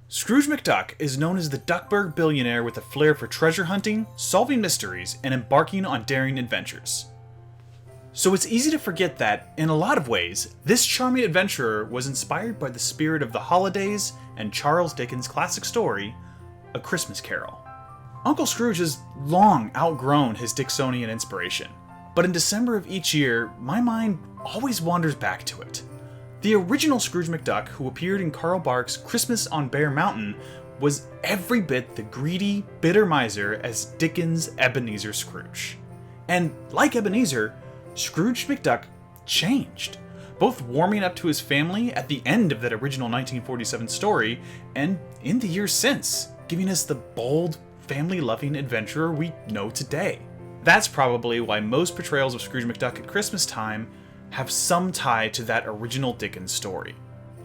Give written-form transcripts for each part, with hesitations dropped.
Scrooge McDuck is known as the Duckburg billionaire with a flair for treasure hunting, solving mysteries, and embarking on daring adventures. So it's easy to forget that, in a lot of ways, this charming adventurer was inspired by the spirit of the holidays and Charles Dickens' classic story, A Christmas Carol. Uncle Scrooge has long outgrown his Dixonian inspiration, but in December of each year, my mind always wanders back to it. The original Scrooge McDuck, who appeared in Carl Barks' Christmas on Bear Mountain, was every bit the greedy, bitter miser as Dickens' Ebenezer Scrooge. And like Ebenezer, Scrooge McDuck changed, both warming up to his family at the end of that original 1947 story, and in the years since, giving us the bold, family-loving adventurer we know today. That's probably why most portrayals of Scrooge McDuck at Christmas time have some tie to that original Dickens story.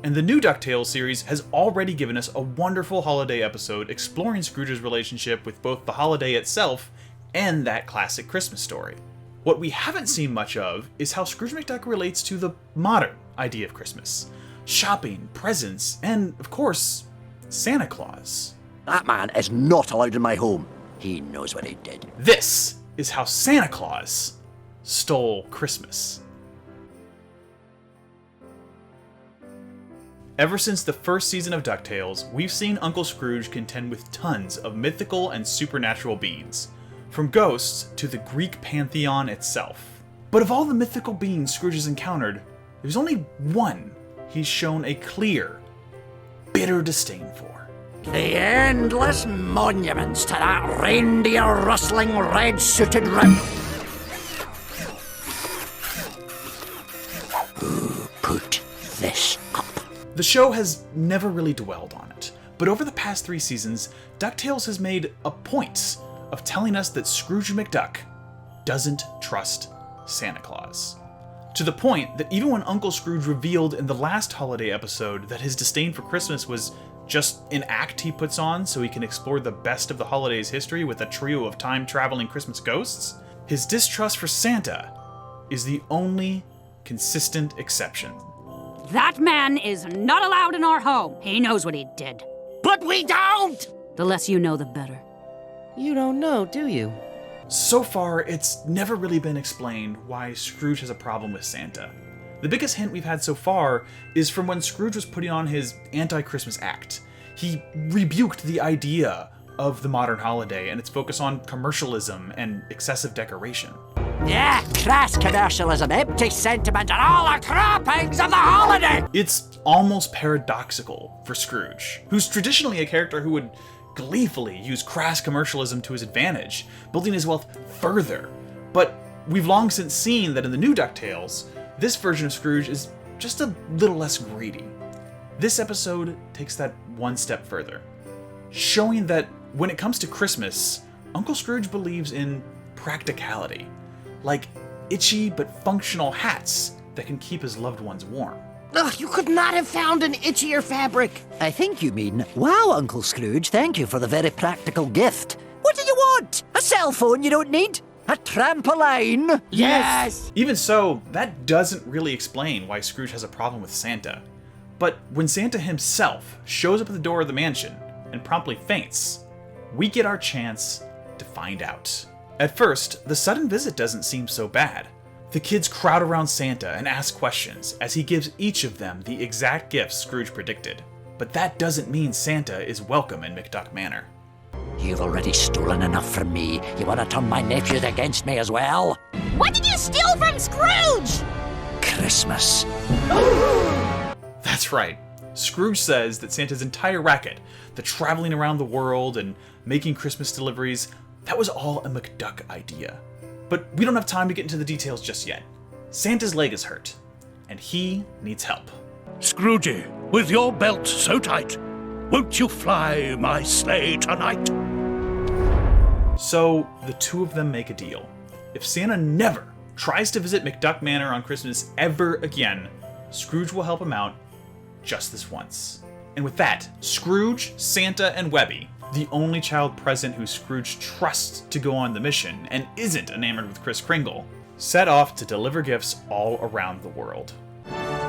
And the new DuckTales series has already given us a wonderful holiday episode exploring Scrooge's relationship with both the holiday itself and that classic Christmas story. What we haven't seen much of is how Scrooge McDuck relates to the modern idea of Christmas. Shopping, presents, and, of course, Santa Claus. That man is not allowed in my home. He knows what he did. This is how Santa Claus stole Christmas. Ever since the first season of DuckTales, we've seen Uncle Scrooge contend with tons of mythical and supernatural beings, from ghosts to the Greek pantheon itself. But of all the mythical beings Scrooge has encountered, there's only one he's shown a clear, bitter disdain for. The endless monuments to that reindeer-rustling, red-suited Who put this up? The show has never really dwelled on it, but over the past 3 seasons, DuckTales has made a point of telling us that Scrooge McDuck doesn't trust Santa Claus. To the point that even when Uncle Scrooge revealed in the last holiday episode that his disdain for Christmas was just an act he puts on so he can explore the best of the holiday's history with a trio of time-traveling Christmas ghosts, his distrust for Santa is the only consistent exception. That man is not allowed in our home. He knows what he did. But we don't! The less you know, the better. You don't know, do you? So far, it's never really been explained why Scrooge has a problem with Santa. The biggest hint we've had so far is from when Scrooge was putting on his anti-Christmas act. He rebuked the idea of the modern holiday and its focus on commercialism and excessive decoration. Yeah, crass commercialism, empty sentiment, and all the trappings of the holiday! It's almost paradoxical for Scrooge, who's traditionally a character who would gleefully use crass commercialism to his advantage, building his wealth further. But we've long since seen that in the new DuckTales, this version of Scrooge is just a little less greedy. This episode takes that one step further, showing that when it comes to Christmas, Uncle Scrooge believes in practicality, like itchy but functional hats that can keep his loved ones warm. Ugh, you could not have found an itchier fabric. I think you mean, wow, Uncle Scrooge, thank you for the very practical gift. What do you want? A cell phone you don't need? A trampoline? Yes! Even so, that doesn't really explain why Scrooge has a problem with Santa. But when Santa himself shows up at the door of the mansion and promptly faints, we get our chance to find out. At first, the sudden visit doesn't seem so bad. The kids crowd around Santa and ask questions as he gives each of them the exact gifts Scrooge predicted. But that doesn't mean Santa is welcome in McDuck Manor. You've already stolen enough from me. You want to turn my nephews against me as well? What did you steal from Scrooge? Christmas. That's right. Scrooge says that Santa's entire racket, the traveling around the world and making Christmas deliveries, that was all a McDuck idea. But we don't have time to get into the details just yet. Santa's leg is hurt, and he needs help. Scroogey, with your belt so tight, won't you fly my sleigh tonight? So the two of them make a deal. If Santa never tries to visit McDuck Manor on Christmas ever again, Scrooge will help him out just this once. And with that, Scrooge, Santa, and Webby, the only child present who Scrooge trusts to go on the mission and isn't enamored with Kris Kringle, set off to deliver gifts all around the world.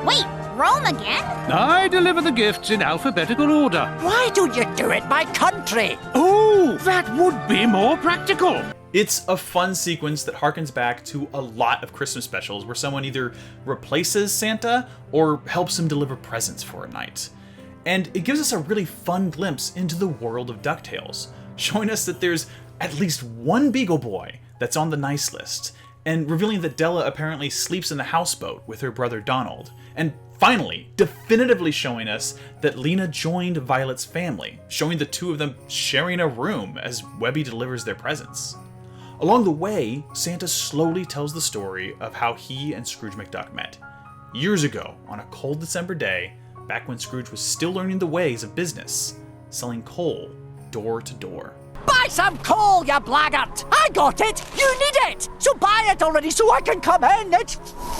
Wait, Rome again? I deliver the gifts in alphabetical order. Why don't you do it by country? Oh, that would be more practical. It's a fun sequence that harkens back to a lot of Christmas specials where someone either replaces Santa or helps him deliver presents for a night. And it gives us a really fun glimpse into the world of DuckTales, showing us that there's at least one Beagle Boy that's on the nice list, and revealing that Della apparently sleeps in the houseboat with her brother Donald, and finally, definitively showing us that Lena joined Violet's family, showing the two of them sharing a room as Webby delivers their presents. Along the way, Santa slowly tells the story of how he and Scrooge McDuck met. Years ago, on a cold December day, back when Scrooge was still learning the ways of business, selling coal door to door. Buy some coal, you blackguard! I got it! You need it! So buy it already so I can come in! It's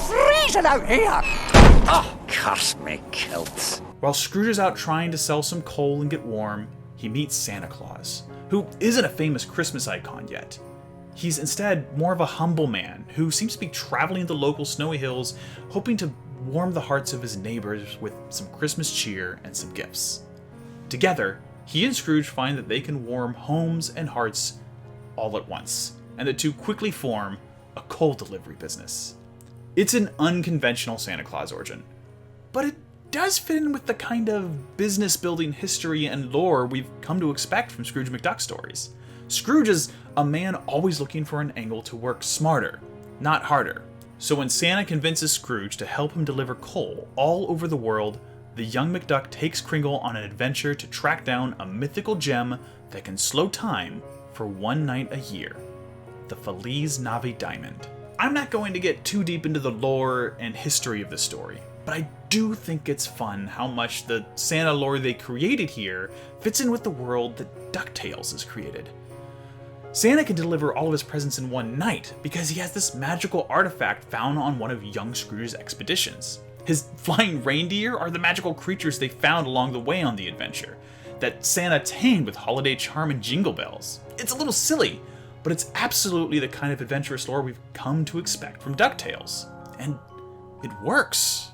freezing out here! Oh, curse me kilts. While Scrooge is out trying to sell some coal and get warm, he meets Santa Claus, who isn't a famous Christmas icon yet. He's instead more of a humble man who seems to be traveling the local snowy hills, hoping to warm the hearts of his neighbors with some Christmas cheer and some gifts. Together, he and Scrooge find that they can warm homes and hearts all at once, and the two quickly form a coal delivery business. It's an unconventional Santa Claus origin, but it does fit in with the kind of business building history and lore we've come to expect from Scrooge McDuck stories. Scrooge is a man always looking for an angle to work smarter, not harder. So when Santa convinces Scrooge to help him deliver coal all over the world, the young McDuck takes Kringle on an adventure to track down a mythical gem that can slow time for one night a year, the Feliz Navi Diamond. I'm not going to get too deep into the lore and history of the story, but I do think it's fun how much the Santa lore they created here fits in with the world that DuckTales has created. Santa can deliver all of his presents in one night because he has this magical artifact found on one of young Scrooge's expeditions. His flying reindeer are the magical creatures they found along the way on the adventure, that Santa tamed with holiday charm and jingle bells. It's a little silly, but it's absolutely the kind of adventurous lore we've come to expect from DuckTales. And it works.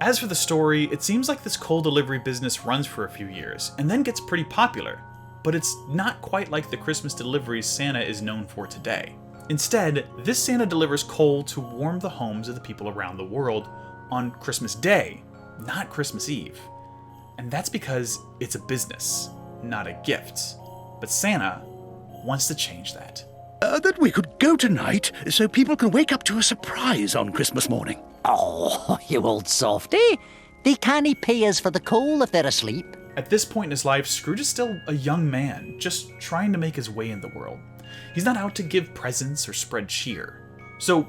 As for the story, it seems like this coal delivery business runs for a few years, and then gets pretty popular. But it's not quite like the Christmas deliveries Santa is known for today. Instead, this Santa delivers coal to warm the homes of the people around the world on Christmas Day, not Christmas Eve. And that's because it's a business, not a gift. But Santa wants to change that. That we could go tonight so people can wake up to a surprise on Christmas morning. Oh, you old softy. They can't pay us for the coal if they're asleep. At this point in his life, Scrooge is still a young man, just trying to make his way in the world. He's not out to give presents or spread cheer. So,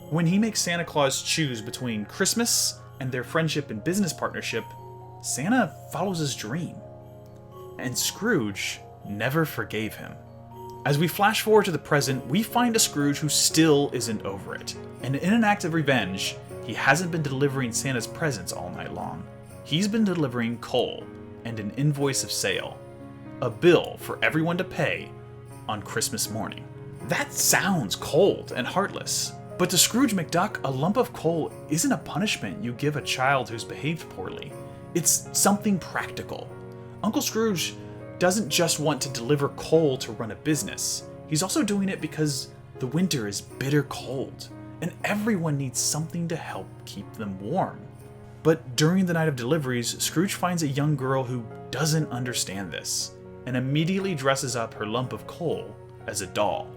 when he makes Santa Claus choose between Christmas and their friendship and business partnership, Santa follows his dream. And Scrooge never forgave him. As we flash forward to the present, we find a Scrooge who still isn't over it. And in an act of revenge, he hasn't been delivering Santa's presents all night long. He's been delivering coal and an invoice of sale, a bill for everyone to pay on Christmas morning. That sounds cold and heartless, but to Scrooge McDuck, a lump of coal isn't a punishment you give a child who's behaved poorly. It's something practical. Uncle Scrooge doesn't just want to deliver coal to run a business. He's also doing it because the winter is bitter cold, and everyone needs something to help keep them warm. But during the night of deliveries, Scrooge finds a young girl who doesn't understand this, and immediately dresses up her lump of coal as a doll.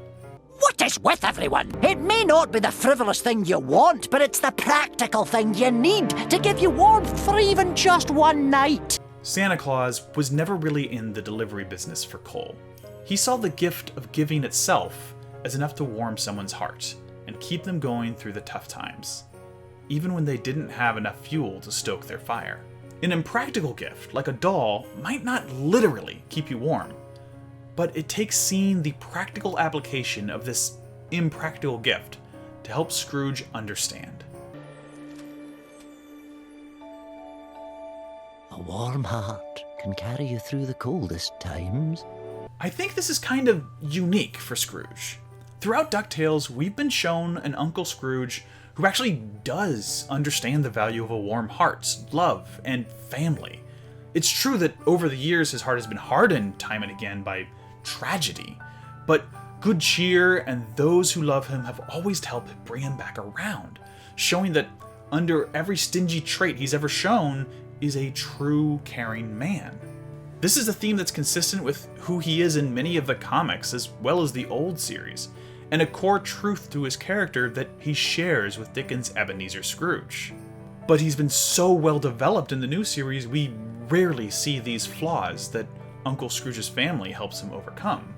What is with everyone? It may not be the frivolous thing you want, but it's the practical thing you need to give you warmth for even just one night. Santa Claus was never really in the delivery business for coal. He saw the gift of giving itself as enough to warm someone's heart and keep them going through the tough times, even when they didn't have enough fuel to stoke their fire. An impractical gift, like a doll, might not literally keep you warm, but it takes seeing the practical application of this impractical gift to help Scrooge understand. A warm heart can carry you through the coldest times. I think this is kind of unique for Scrooge. Throughout DuckTales, we've been shown an Uncle Scrooge who actually does understand the value of a warm heart, love, and family. It's true that over the years his heart has been hardened time and again by tragedy, but good cheer and those who love him have always helped bring him back around, showing that under every stingy trait he's ever shown is a true caring man. This is a theme that's consistent with who he is in many of the comics as well as the old series, and a core truth to his character that he shares with Dickens' Ebenezer Scrooge. But he's been so well developed in the new series, we rarely see these flaws that Uncle Scrooge's family helps him overcome.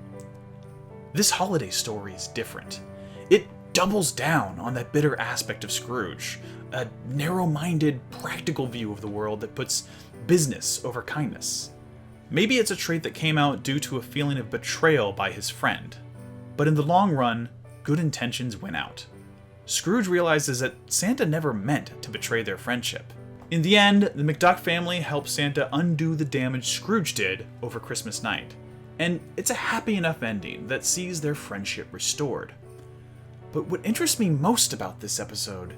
This holiday story is different. It doubles down on that bitter aspect of Scrooge, a narrow-minded, practical view of the world that puts business over kindness. Maybe it's a trait that came out due to a feeling of betrayal by his friend, but in the long run, good intentions win out. Scrooge realizes that Santa never meant to betray their friendship. In the end, the McDuck family helps Santa undo the damage Scrooge did over Christmas night, and it's a happy enough ending that sees their friendship restored. But what interests me most about this episode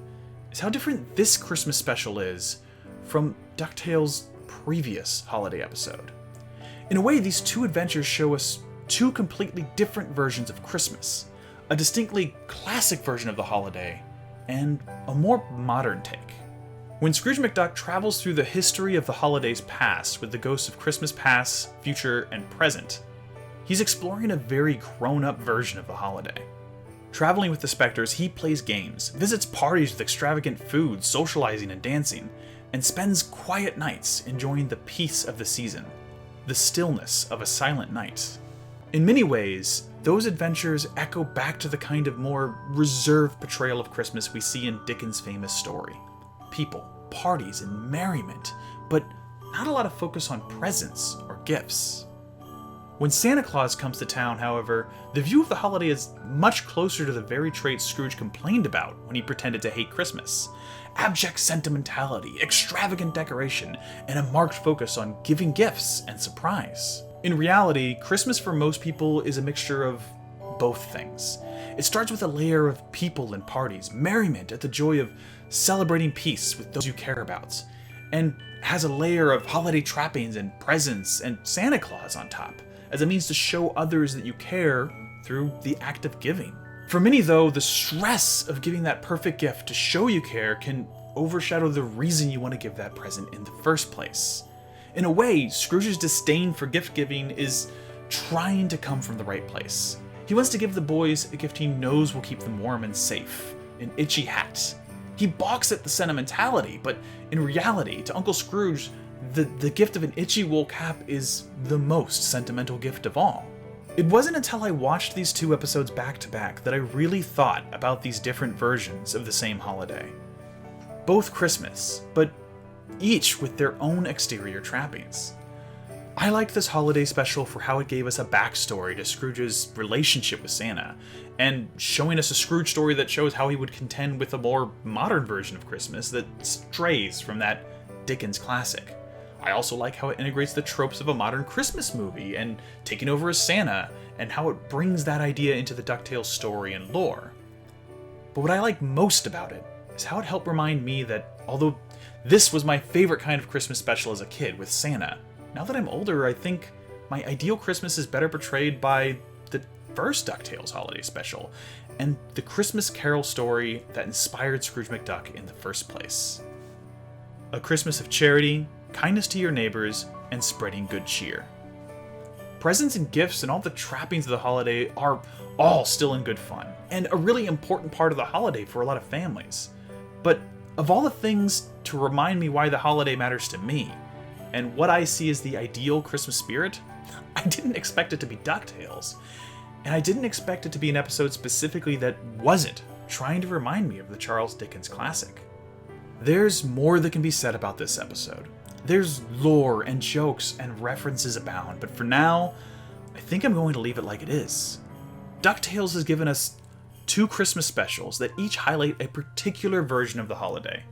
is how different this Christmas special is from DuckTales' previous holiday episode. In a way, these two adventures show us two completely different versions of Christmas, a distinctly classic version of the holiday, and a more modern take. When Scrooge McDuck travels through the history of the holidays past with the ghosts of Christmas past, future, and present, he's exploring a very grown-up version of the holiday. Traveling with the specters, he plays games, visits parties with extravagant food, socializing and dancing, and spends quiet nights enjoying the peace of the season, the stillness of a silent night. In many ways, those adventures echo back to the kind of more reserved portrayal of Christmas we see in Dickens' famous story. People, parties, and merriment, but not a lot of focus on presents or gifts. When Santa Claus comes to town, however, the view of the holiday is much closer to the very traits Scrooge complained about when he pretended to hate Christmas. Abject sentimentality, extravagant decoration, and a marked focus on giving gifts and surprise. In reality, Christmas for most people is a mixture of both things. It starts with a layer of people and parties, merriment at the joy of celebrating peace with those you care about, and has a layer of holiday trappings and presents and Santa Claus on top, as a means to show others that you care through the act of giving. For many, though, the stress of giving that perfect gift to show you care can overshadow the reason you want to give that present in the first place. In a way, Scrooge's disdain for gift giving is trying to come from the right place. He wants to give the boys a gift he knows will keep them warm and safe, an itchy hat. He balks at the sentimentality, but in reality, to Uncle Scrooge, the gift of an itchy wool cap is the most sentimental gift of all. It wasn't until I watched these two episodes back to back that I really thought about these different versions of the same holiday. Both Christmas, but each with their own exterior trappings. I liked this holiday special for how it gave us a backstory to Scrooge's relationship with Santa, and showing us a Scrooge story that shows how he would contend with a more modern version of Christmas that strays from that Dickens classic. I also like how it integrates the tropes of a modern Christmas movie and taking over as Santa, and how it brings that idea into the DuckTales story and lore. But what I like most about it is how it helped remind me that although this was my favorite kind of Christmas special as a kid with Santa, now that I'm older, I think my ideal Christmas is better portrayed by the first DuckTales holiday special, and the Christmas Carol story that inspired Scrooge McDuck in the first place. A Christmas of charity, kindness to your neighbors, and spreading good cheer. Presents and gifts and all the trappings of the holiday are all still in good fun, and a really important part of the holiday for a lot of families. But of all the things to remind me why the holiday matters to me, and what I see as the ideal Christmas spirit, I didn't expect it to be DuckTales. And I didn't expect it to be an episode specifically that wasn't trying to remind me of the Charles Dickens classic. There's more that can be said about this episode. There's lore and jokes and references abound, but for now, I think I'm going to leave it like it is. DuckTales has given us two Christmas specials that each highlight a particular version of the holiday.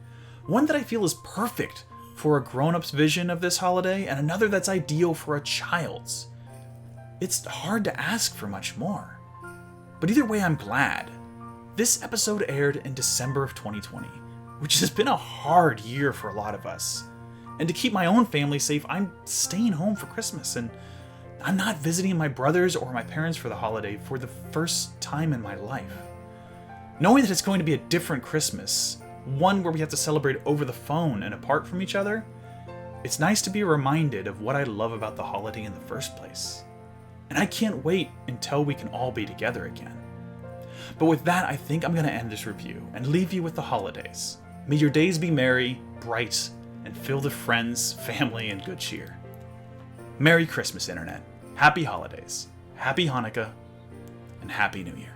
One that I feel is perfect for a grown-up's vision of this holiday, and another that's ideal for a child's. It's hard to ask for much more. But either way, I'm glad. This episode aired in December of 2020, which has been a hard year for a lot of us. And to keep my own family safe, I'm staying home for Christmas, and I'm not visiting my brothers or my parents for the holiday for the first time in my life. Knowing that it's going to be a different Christmas, one where we have to celebrate over the phone and apart from each other, it's nice to be reminded of what I love about the holiday in the first place. And I can't wait until we can all be together again. But with that, I think I'm going to end this review and leave you with the holidays. May your days be merry, bright, and filled with friends, family, and good cheer. Merry Christmas, Internet. Happy holidays. Happy Hanukkah. And Happy New Year.